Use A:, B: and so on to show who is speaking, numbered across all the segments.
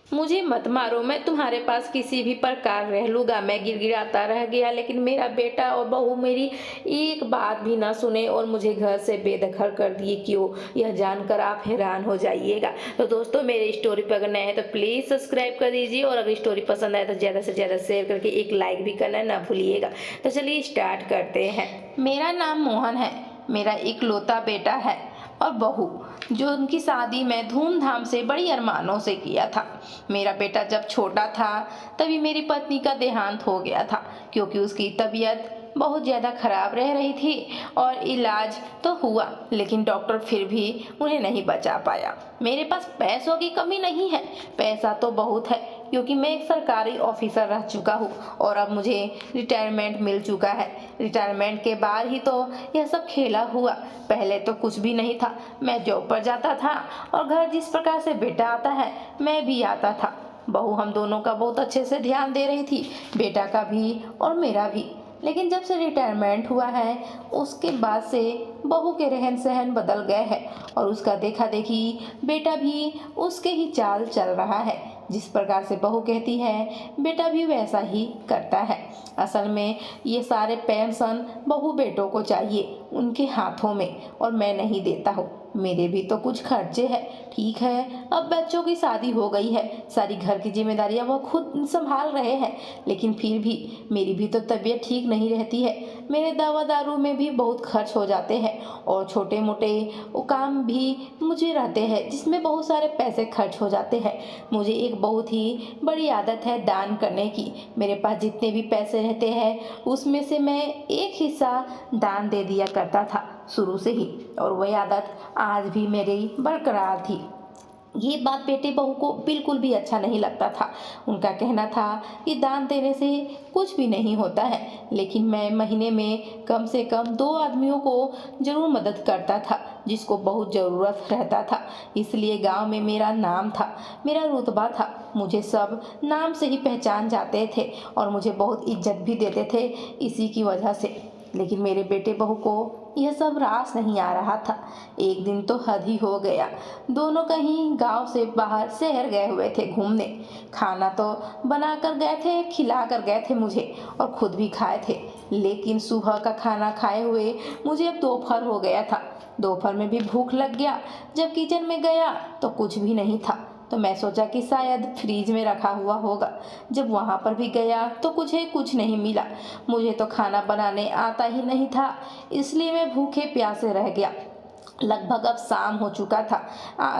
A: मुझे मत मारो, मैं तुम्हारे पास किसी भी प्रकार रह लूँगा। मैं गिड़गिड़ाता रह गया, लेकिन मेरा बेटा और बहू मेरी एक बात भी ना सुने और मुझे घर से बेदखल कर दिए। क्यों? यह जानकर आप हैरान हो जाइएगा। तो दोस्तों, मेरी स्टोरी पर अगर नए हैं तो प्लीज़ सब्सक्राइब कर दीजिए, और अगर स्टोरी पसंद आए तो ज़्यादा से ज़्यादा शेयर करके एक लाइक भी करना ना भूलिएगा। तो चलिए स्टार्ट करते हैं। मेरा नाम मोहन है। मेरा इकलौता बेटा है और बहू, जो उनकी शादी मैं धूमधाम से बड़ी अरमानों से किया था। मेरा बेटा जब छोटा था तभी मेरी पत्नी का देहांत हो गया था, क्योंकि उसकी तबीयत बहुत ज़्यादा खराब रह रही थी और इलाज तो हुआ, लेकिन डॉक्टर फिर भी उन्हें नहीं बचा पाया। मेरे पास पैसों की कमी नहीं है, पैसा तो बहुत है, क्योंकि मैं एक सरकारी ऑफिसर रह चुका हूँ और अब मुझे रिटायरमेंट मिल चुका है। रिटायरमेंट के बाद ही तो यह सब खेला हुआ। पहले तो कुछ भी नहीं था। मैं जॉब पर जाता था और घर जिस प्रकार से बेटा आता है मैं भी आता था। बहू हम दोनों का बहुत अच्छे से ध्यान दे रही थी, बेटा का भी और मेरा भी। लेकिन जब से रिटायरमेंट हुआ है उसके बाद से बहू के रहन सहन बदल गए हैं और उसका देखा देखी बेटा भी उसके ही चाल चल रहा है। जिस प्रकार से बहू कहती है बेटा भी वैसा ही करता है। असल में ये सारे पेंशन बहू बेटों को चाहिए, उनके हाथों में, और मैं नहीं देता हूँ। मेरे भी तो कुछ खर्चे हैं। ठीक है, अब बच्चों की शादी हो गई है, सारी घर की जिम्मेदारियां वह खुद संभाल रहे हैं, लेकिन फिर भी मेरी भी तो तबीयत ठीक नहीं रहती है। मेरे दवा दारू में भी बहुत खर्च हो जाते हैं और छोटे मोटे काम भी मुझे रहते हैं जिसमें बहुत सारे पैसे खर्च हो जाते हैं। मुझे एक बहुत ही बड़ी आदत है दान करने की। मेरे पास जितने भी पैसे रहते हैं उसमें से मैं एक हिस्सा दान दे दिया करता था शुरू से ही, और वह आदत आज भी मेरी बरकरार थी। ये बात बेटे बहू को बिल्कुल भी अच्छा नहीं लगता था। उनका कहना था कि दान देने से कुछ भी नहीं होता है, लेकिन मैं महीने में कम से कम 2 आदमियों को जरूर मदद करता था जिसको बहुत ज़रूरत रहता था। इसलिए गांव में मेरा नाम था, मेरा रुतबा था। मुझे सब नाम से ही पहचान जाते थे और मुझे बहुत इज्जत भी देते थे इसी की वजह से। लेकिन मेरे बेटे बहू को यह सब रास नहीं आ रहा था। एक दिन तो हद ही हो गया। दोनों कहीं गांव से बाहर शहर गए हुए थे घूमने। खाना तो बना कर गए थे, खिला कर गए थे मुझे, और खुद भी खाए थे। लेकिन सुबह का खाना खाए हुए मुझे अब दोपहर हो गया था। दोपहर में भी भूख लग गया। जब किचन में गया तो कुछ भी नहीं था, तो मैं सोचा कि शायद फ्रीज में रखा हुआ होगा। जब वहाँ पर भी गया तो कुछ नहीं मिला। मुझे तो खाना बनाने आता ही नहीं था, इसलिए मैं भूखे प्यासे रह गया। लगभग अब शाम हो चुका था,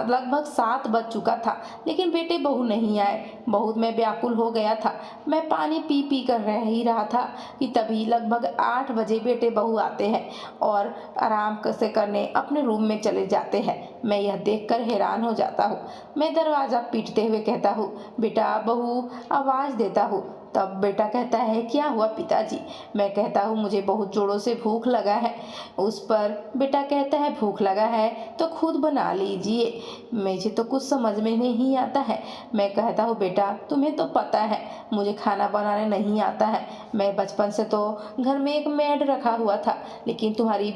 A: लगभग 7 बज चुका था, लेकिन बेटे बहू नहीं आए। बहुत मैं व्याकुल हो गया था। मैं पानी पी पी कर रह ही रहा था कि तभी लगभग 8 बजे बेटे बहू आते हैं और आराम से करने अपने रूम में चले जाते हैं। मैं यह देखकर हैरान हो जाता हूँ। मैं दरवाज़ा पीटते हुए कहता हूँ, बेटा बहू, आवाज़ देता हूँ। तब बेटा कहता है, क्या हुआ पिताजी? मैं कहता हूँ, मुझे बहुत जोरों से भूख लगा है। उस पर बेटा कहता है, भूख लगा है तो खुद बना लीजिए। मुझे तो कुछ समझ में नहीं आता है। मैं कहता हूँ, बेटा तुम्हें तो पता है मुझे खाना बनाने नहीं आता है। मैं बचपन से तो घर में एक मेड रखा हुआ था, लेकिन तुम्हारी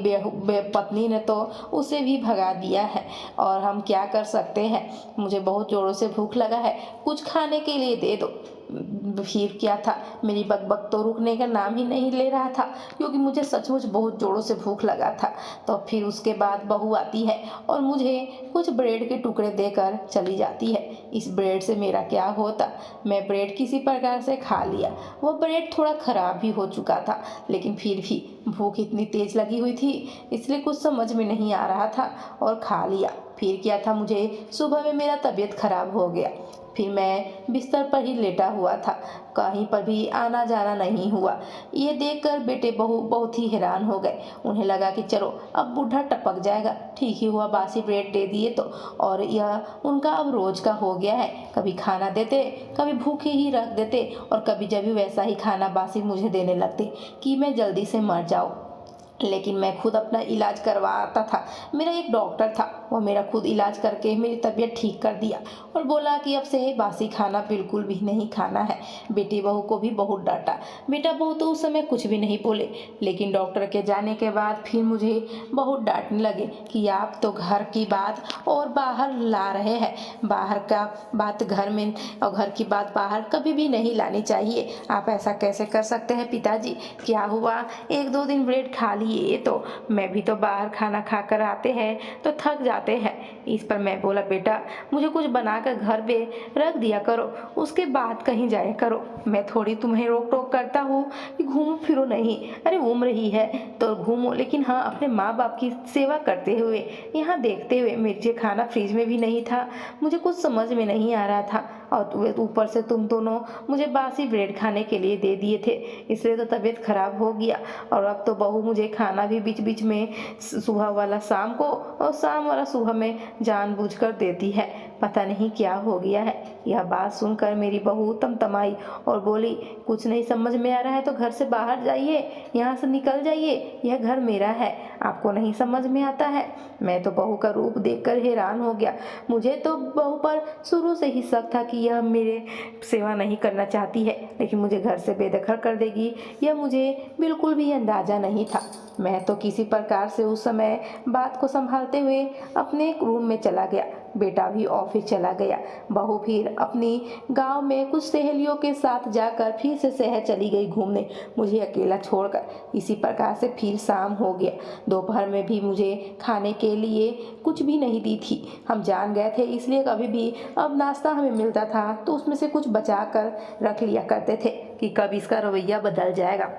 A: पत्नी ने तो उसे भी भगा दिया है, और हम क्या कर सकते हैं। मुझे बहुत जोरों से भूख लगा है, कुछ खाने के लिए दे दो। फिर क्या था, मेरी बकबक तो रुकने का नाम ही नहीं ले रहा था, क्योंकि मुझे सचमुच बहुत जोरों से भूख लगा था। तो फिर उसके बाद बहू आती है और मुझे कुछ ब्रेड के टुकड़े देकर चली जाती है। इस ब्रेड से मेरा क्या होता, मैं ब्रेड किसी प्रकार से खा लिया। वो ब्रेड थोड़ा ख़राब भी हो चुका था, लेकिन फिर भी भूख इतनी तेज़ लगी हुई थी, इसलिए कुछ समझ में नहीं आ रहा था और खा लिया। फिर क्या था, मुझे सुबह में मेरा तबीयत खराब हो गया। फिर मैं बिस्तर पर ही लेटा हुआ था, कहीं पर भी आना जाना नहीं हुआ। ये देखकर बेटे बहू बहुत ही हैरान हो गए। उन्हें लगा कि चलो अब बूढ़ा टपक जाएगा, ठीक ही हुआ बासी ब्रेड दे दिए तो, और यह उनका अब रोज का हो गया है। कभी खाना देते, कभी भूखे ही रख देते, और कभी जब भी वैसा ही खाना बासी मुझे देने लगते कि मैं जल्दी से मर जाऊँ। लेकिन मैं खुद अपना इलाज करवाता था। मेरा एक डॉक्टर था, वह मेरा खुद इलाज करके मेरी तबीयत ठीक कर दिया और बोला कि अब से बासी खाना बिल्कुल भी नहीं खाना है। बेटी बहू को भी बहुत डांटा। बेटा बहू तो उस समय कुछ भी नहीं बोले, लेकिन डॉक्टर के जाने के बाद फिर मुझे बहुत डांटने लगे कि आप तो घर की बात और बाहर ला रहे हैं, बाहर का बात घर में और घर की बात बाहर कभी भी नहीं लानी चाहिए। आप ऐसा कैसे कर सकते हैं पिताजी? क्या हुआ, एक दो दिन ब्रेड खा लिए तो मैं भी तो बाहर खाना खाकर आते हैं तो थक जाते हैं। इस पर मैं बोला, बेटा मुझे कुछ बनाकर घर पे रख दिया करो, उसके बाद कहीं जाया करो। मैं थोड़ी तुम्हें रोक टोक करता हूँ कि घूमो फिरो नहीं, अरे उम्र ही है तो घूमो, लेकिन हाँ अपने माँ बाप की सेवा करते हुए, यहाँ देखते हुए। मिर्ची खाना फ्रिज में भी नहीं था, मुझे कुछ समझ में नहीं आ रहा था और ऊपर से तुम दोनों मुझे बासी ब्रेड खाने के लिए दे दिए थे, इसलिए तो तबीयत खराब हो गया। और अब तो बहू मुझे खाना भी बीच बीच में सुबह वाला शाम को और शाम वाला सुबह में जानबूझकर देती है। पता नहीं क्या हो गया है। यह बात सुनकर मेरी बहू तमतमाई और बोली, कुछ नहीं समझ में आ रहा है तो घर से बाहर जाइए, यहाँ से निकल जाइए, यह घर मेरा है, आपको नहीं समझ में आता है। मैं तो बहू का रूप देखकर हैरान हो गया। मुझे तो बहू पर शुरू से ही शक था कि यह मेरे सेवा नहीं करना चाहती है, लेकिन मुझे घर से बेदखल कर देगी यह मुझे बिल्कुल भी अंदाजा नहीं था। मैं तो किसी प्रकार से उस समय बात को संभालते हुए अपने रूम में चला गया। बेटा भी ऑफिस चला गया। बहू फिर अपनी गांव में कुछ सहेलियों के साथ जाकर फिर से शहर चली गई घूमने, मुझे अकेला छोड़कर। इसी प्रकार से फिर शाम हो गया। दोपहर में भी मुझे खाने के लिए कुछ भी नहीं दी थी। हम जान गए थे, इसलिए कभी भी अब नाश्ता हमें मिलता था तो उसमें से कुछ बचा कर रख लिया करते थे कि कब इसका रवैया बदल जाएगा।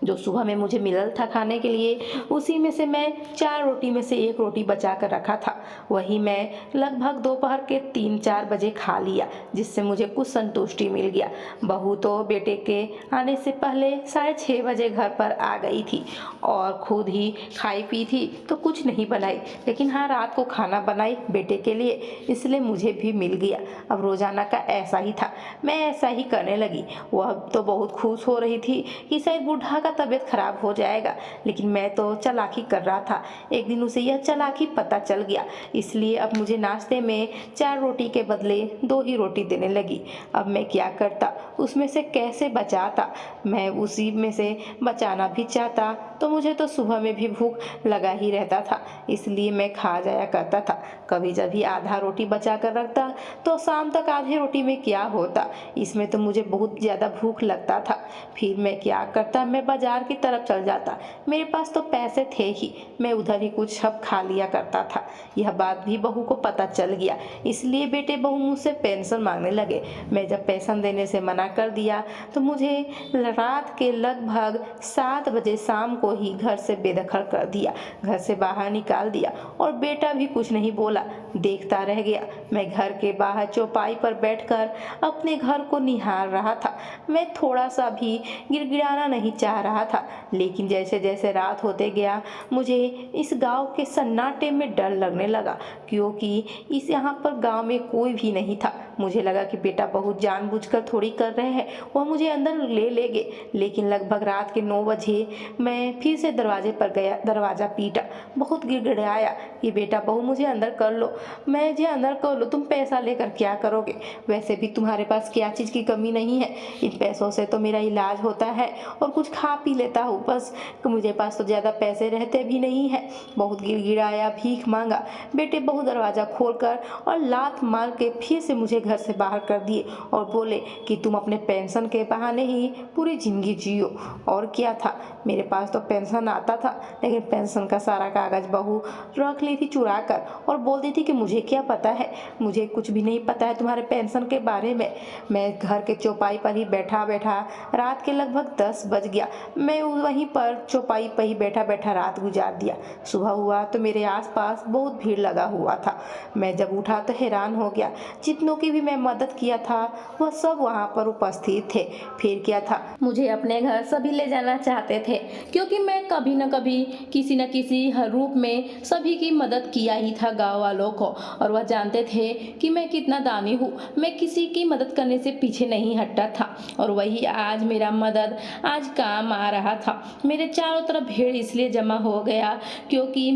A: जो सुबह में मुझे मिलल था खाने के लिए, उसी में से मैं 4 रोटी में से 1 रोटी बचा कर रखा था। वही मैं लगभग दोपहर के 3-4 बजे खा लिया, जिससे मुझे कुछ संतुष्टि मिल गया। बहू तो बेटे के आने से पहले 6:30 बजे घर पर आ गई थी और खुद ही खाई पी थी तो कुछ नहीं बनाई, लेकिन हाँ रात को खाना बनाई बेटे के लिए, इसलिए मुझे भी मिल गया। अब रोजाना का ऐसा ही था, मैं ऐसा ही करने लगी। वह तो बहुत खुश हो रही थी कि शायद बूढ़ा का तबीयत खराब हो जाएगा, लेकिन मैं तो चालाकी कर रहा था। एक दिन उसे यह चालाकी पता चल गया, इसलिए अब मुझे नाश्ते में 4 रोटी के बदले 2 ही रोटी देने लगी। अब मैं क्या करता, उसमें से कैसे बचाता? मैं उसी में से बचाना भी चाहता तो मुझे तो सुबह में भी भूख लगा ही रहता था, इसलिए मैं खा जाया करता था। कभी जब भी आधा रोटी बचा कर रखता तो शाम तक आधी रोटी में क्या होता, इसमें तो मुझे बहुत ज़्यादा भूख लगता था। फिर मैं क्या करता, मैं बाजार की तरफ चल जाता। मेरे पास तो पैसे थे ही, मैं उधर ही कुछ सब खा लिया करता था। यह बात भी बहू को पता चल गया, इसलिए बेटे बहू मुझसे पेंशन मांगने लगे। मैं जब पेंशन देने से मना कर दिया तो मुझे रात के लगभग 7 बजे शाम को ही घर से बेदखल कर दिया, घर से बाहर निकाल दिया। और बेटा भी कुछ नहीं बोला, देखता रह गया। मैं घर के बाहर चौपाई पर बैठकर अपने घर को निहार रहा था। मैं थोड़ा सा भी गिड़गिड़ाना नहीं चाह रहा था, लेकिन जैसे जैसे रात होते गया मुझे इस गांव के सन्नाटे में डर लगने लगा, क्योंकि इस यहाँ पर गांव में कोई भी नहीं था। मुझे लगा कि बेटा बहुत जानबूझकर थोड़ी कर रहे हैं, वह मुझे अंदर ले गए। लेकिन लगभग रात के 9 बजे मैं फिर से दरवाजे पर गया, दरवाज़ा पीटा, बहुत गिड़गिड़ाया कि बेटा बहू मुझे अंदर कर लो, मुझे अंदर कर लो, तुम पैसा लेकर क्या करोगे? वैसे भी तुम्हारे पास क्या चीज़ की कमी नहीं है, इन पैसों से तो मेरा इलाज होता है और कुछ खा पी लेता हूँ बस, मुझे पास तो ज़्यादा पैसे रहते भी नहीं है। बहुत गिड़गिड़ाया, भीख मांगा। बेटे बहू दरवाज़ा खोलकर और लात मार के फिर से मुझे घर से बाहर कर दिए और बोले कि तुम अपने पेंशन के बहाने ही पूरी जिंदगी जियो। और क्या था, मेरे पास तो पेंशन आता था, लेकिन पेंशन का सारा कागज बहू रख ली थी चुरा कर और बोलती थी कि मुझे क्या पता है, मुझे कुछ भी नहीं पता है तुम्हारे पेंशन के बारे में। मैं घर के चौपाई पर ही बैठा बैठा रात के लगभग 10 बज गया। मैं वहीं पर चौपाई पर ही बैठा बैठा रात गुजार दिया। सुबह हुआ तो मेरे आसपास बहुत भीड़ लगा हुआ था। मैं जब उठा तो हैरान हो गया, जितनों की भी मैं मदद किया था वह सब वहाँ पर उपस्थित थे। फिर क्या था, मुझे अपने घर सभी ले जाना चाहते थे क्योंकि मैं कभी न कभी किसी न किसी हर रूप में सभी की मदद किया ही था गाँव वालों को, और वह जानते थे कि मैं कितना दानी हूँ। मैं किसी की मदद करने से पीछे नहीं हटता था और वही आज मेरा मदद आज काम आ रहा था। मेरे चारों तरफ भीड़ इसलिए जमा हो गया क्योंकि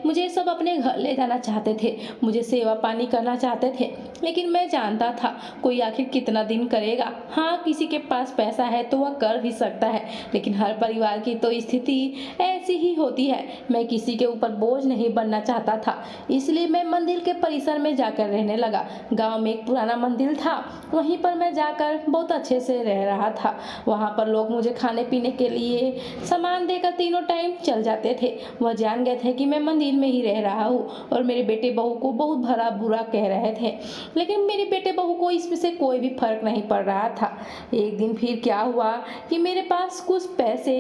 A: मुझे सब अपने घर ले जाना चाहते थे, मुझे सेवा पानी करना चाहते थे, लेकिन मैं जानता था कोई आखिर कितना दिन करेगा। हाँ, किसी के पास पैसा है तो वह कर भी सकता है, लेकिन हर परिवार की तो स्थिति ऐसी ही होती है। मैं किसी के ऊपर बोझ नहीं बनना चाहता था, इसलिए मैं मंदिर के परिसर में जाकर रहने लगा। गांव में एक पुराना मंदिर था, वहीं पर मैं जाकर बहुत अच्छे से रह रहा था। वहाँ पर लोग मुझे खाने पीने के लिए सामान देकर तीनों टाइम चल जाते थे। वह जान गए थे कि मैं मंदिर में ही रह रहा हूँ और मेरे बेटे बहू को बहुत भला बुरा कह रहे थे, लेकिन मेरे बेटे बहू को इसमें से कोई भी फर्क नहीं पड़ रहा था। एक दिन फिर क्या हुआ कि मेरे पास कुछ पैसे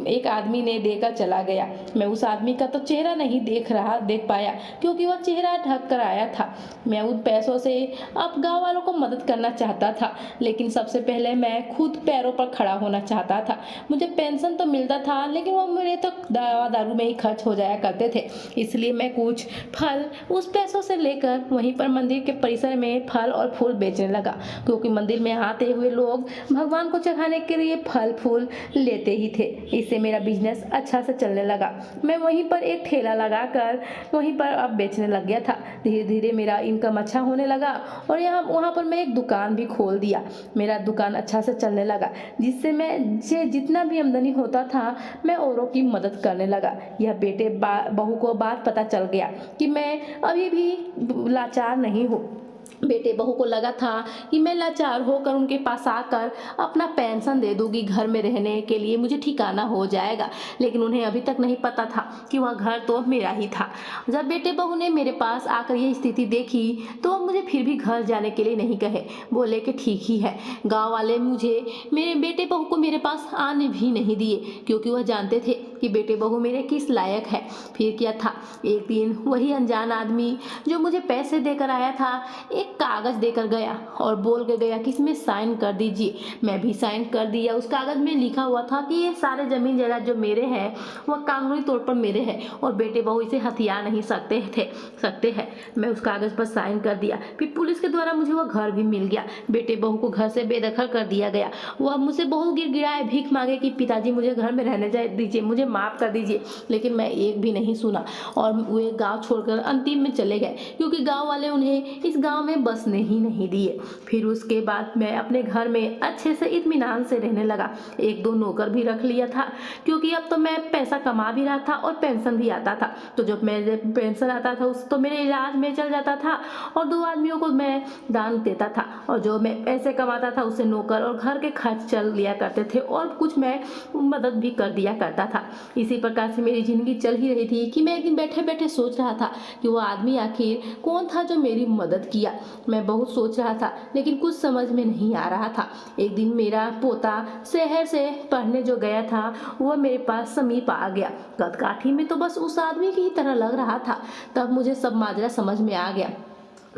A: एक आदमी ने देकर चला गया। मैं उस आदमी का तो चेहरा नहीं देख पाया क्योंकि वह चेहरा ढक कर आया था। मैं उन पैसों से अब गाँव वालों को मदद करना चाहता था, लेकिन सबसे पहले मैं खुद पैरों पर खड़ा होना चाहता था। मुझे पेंशन तो मिलता था, लेकिन वो मेरे तो दवा दारू में ही खर्च हो जाया करते थे, इसलिए मैं कुछ फल उस पैसों से लेकर वहीं पर मंदिर के परिसर में फल और फूल बेचने लगा, क्योंकि मंदिर में आते हुए लोग भगवान को चढ़ाने के लिए फल फूल लेते ही थे। इससे मेरा बिजनेस अच्छा से चलने लगा। मैं वहीं पर एक ठेला लगाकर वहीं पर अब बेचने लग गया था। धीरे धीरे मेरा इनकम अच्छा होने लगा और वहाँ पर मैं एक दुकान भी खोल दिया। मेरा दुकान अच्छा से चलने लगा, जिससे मैं जितना भी आमदनी होता था मैं औरों की मदद करने लगा। यह बेटे बहू को बात पता चल गया कि मैं अभी भी लाचार नहीं हूँ। बेटे बहू को लगा था कि मैं लाचार होकर उनके पास आकर अपना पेंशन दे दूंगी, घर में रहने के लिए मुझे ठिकाना हो जाएगा, लेकिन उन्हें अभी तक नहीं पता था कि वह घर तो मेरा ही था। जब बेटे बहू ने मेरे पास आकर यह स्थिति देखी तो वह मुझे फिर भी घर जाने के लिए नहीं कहे, बोले कि ठीक ही है। गाँव वाले मुझे मेरे बेटे बहू को मेरे पास आने भी नहीं दिए क्योंकि वह जानते थे कि बेटे बहू मेरे किस लायक है। फिर क्या था, एक दिन वही अनजान आदमी जो मुझे पैसे देकर आया था एक कागज देकर गया और बोल के गया कि इसमें साइन कर दीजिए। मैं भी साइन कर दिया। उस कागज में लिखा हुआ था कि ये सारे जमीन जायदाद जो मेरे हैं वह कानूनी तौर पर मेरे हैं और बेटे बहू इसे हथिया नहीं सकते हैं। मैं उस कागज पर साइन कर दिया। फिर पुलिस के द्वारा मुझे वह घर भी मिल गया। बेटे बहू को घर से बेदखल कर दिया गया। वह मुझसे बहुत गिड़गिड़ाए, भीख मांगे कि पिताजी मुझे घर में रहने दीजिए, मुझे माफ़ कर दीजिए, लेकिन मैं एक भी नहीं सुना और वे गाँव छोड़कर अंतिम में चले गए क्योंकि गाँव वाले उन्हें इस गाँव में बसने ही नहीं दिए। फिर उसके बाद मैं अपने घर में अच्छे से इत्मीनान से रहने लगा। एक दो नौकर भी रख लिया था क्योंकि अब तो मैं पैसा कमा भी रहा था और पेंशन भी आता था। तो जब मेरे पेंशन आता था उस तो मेरे इलाज में चल जाता था और 2 आदमियों को मैं दान देता था और जो मैं पैसे कमाता था उससे नौकर और घर के खर्च चल लिया करते थे और कुछ मैं मदद भी कर दिया करता था। इसी प्रकार से मेरी जिंदगी चल ही रही थी कि मैं एक दिन बैठे बैठे सोच रहा था कि वो आदमी आखिर कौन था जो मेरी मदद किया। मैं बहुत सोच रहा था लेकिन कुछ समझ में नहीं आ रहा था। एक दिन मेरा पोता शहर से पढ़ने जो गया था वह मेरे पास समीप आ गया। कदकाठी में तो बस उस आदमी की ही तरह लग रहा था। तब मुझे सब माजरा समझ में आ गया।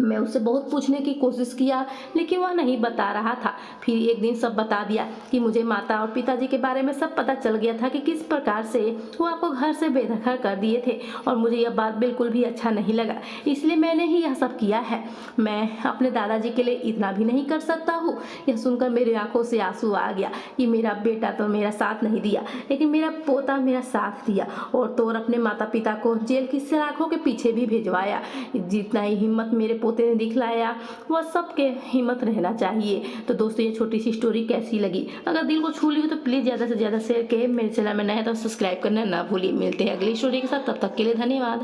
A: मैं उससे बहुत पूछने की कोशिश किया लेकिन वह नहीं बता रहा था। फिर एक दिन सब बता दिया कि मुझे माता और पिताजी के बारे में सब पता चल गया था कि किस प्रकार से वो आपको घर से बेदखल कर दिए थे और मुझे यह बात बिल्कुल भी अच्छा नहीं लगा, इसलिए मैंने ही यह सब किया है। मैं अपने दादाजी के लिए इतना भी नहीं कर सकता हूँ। यह सुनकर मेरी आंखों से आंसू आ गया कि मेरा बेटा तो मेरा साथ नहीं दिया लेकिन मेरा पोता मेरा साथ दिया और तो और अपने माता पिता को जेल की सलाखों के पीछे भी भिजवाया। जितना ही हिम्मत मेरे पोते ने दिखलाया वह सबके हिम्मत रहना चाहिए। तो दोस्तों ये छोटी सी स्टोरी कैसी लगी? अगर दिल को छू ली हो तो प्लीज़ ज़्यादा से ज़्यादा शेयर करें। मेरे चैनल में नया है तो सब्सक्राइब करना ना भूलिए। मिलते हैं अगली स्टोरी के साथ, तब तक के लिए धन्यवाद।